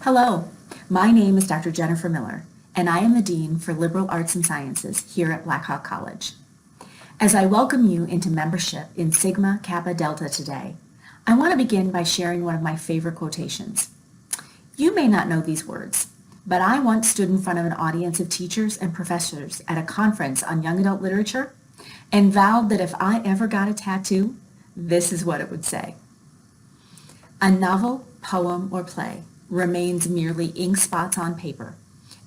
Hello, my name is Dr. Jennifer Miller, and I am the Dean for Liberal Arts and Sciences here at Black Hawk College. As I welcome you into membership in Sigma Kappa Delta today, I want to begin by sharing one of my favorite quotations. You may not know these words, but I once stood in front of an audience of teachers and professors at a conference on young adult literature and vowed that if I ever got a tattoo, this is what it would say. A novel, poem, or play remains merely ink spots on paper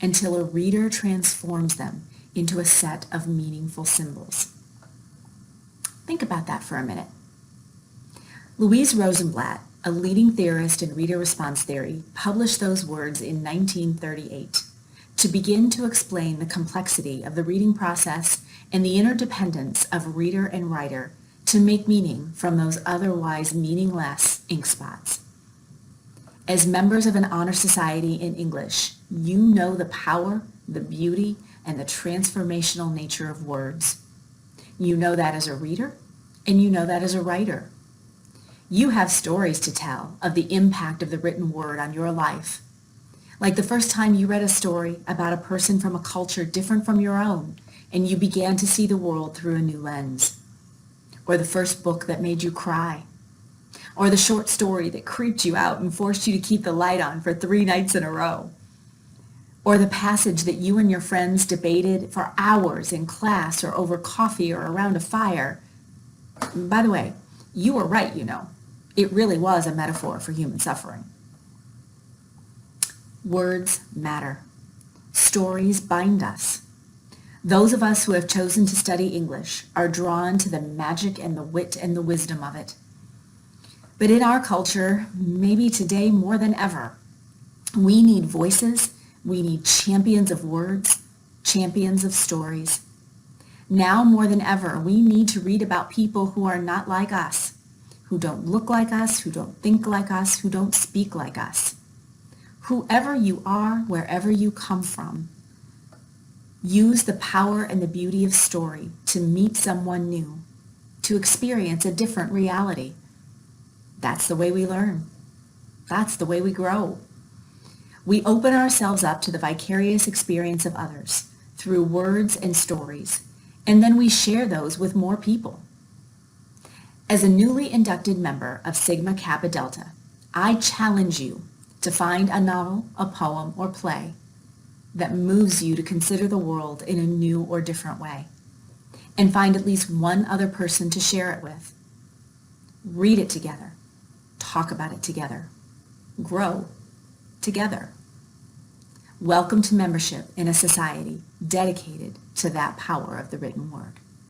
until a reader transforms them into a set of meaningful symbols. Think about that for a minute. Louise Rosenblatt, a leading theorist in reader response theory, published those words in 1938 to begin to explain the complexity of the reading process and the interdependence of reader and writer to make meaning from those otherwise meaningless ink spots. As members of an honor society in English, you know the power, the beauty, and the transformational nature of words. You know that as a reader, and you know that as a writer. You have stories to tell of the impact of the written word on your life. Like the first time you read a story about a person from a culture different from your own, and you began to see the world through a new lens. Or the first book that made you cry. Or the short story that creeped you out and forced you to keep the light on for 3 nights in a row. Or the passage that you and your friends debated for hours in class or over coffee or around a fire. By the way, you were right, you know. It really was a metaphor for human suffering. Words matter. Stories bind us. Those of us who have chosen to study English are drawn to the magic and the wit and the wisdom of it. But in our culture, maybe today more than ever, we need voices, we need champions of words, champions of stories. Now more than ever, we need to read about people who are not like us, who don't look like us, who don't think like us, who don't speak like us. Whoever you are, wherever you come from, use the power and the beauty of story to meet someone new, to experience a different reality. That's the way we learn. That's the way we grow. We open ourselves up to the vicarious experience of others through words and stories, and then we share those with more people. As a newly inducted member of Sigma Kappa Delta, I challenge you to find a novel, a poem, or play that moves you to consider the world in a new or different way, and find at least one other person to share it with. Read it together. Talk about it together. Grow together. Welcome to membership in a society dedicated to that power of the written word.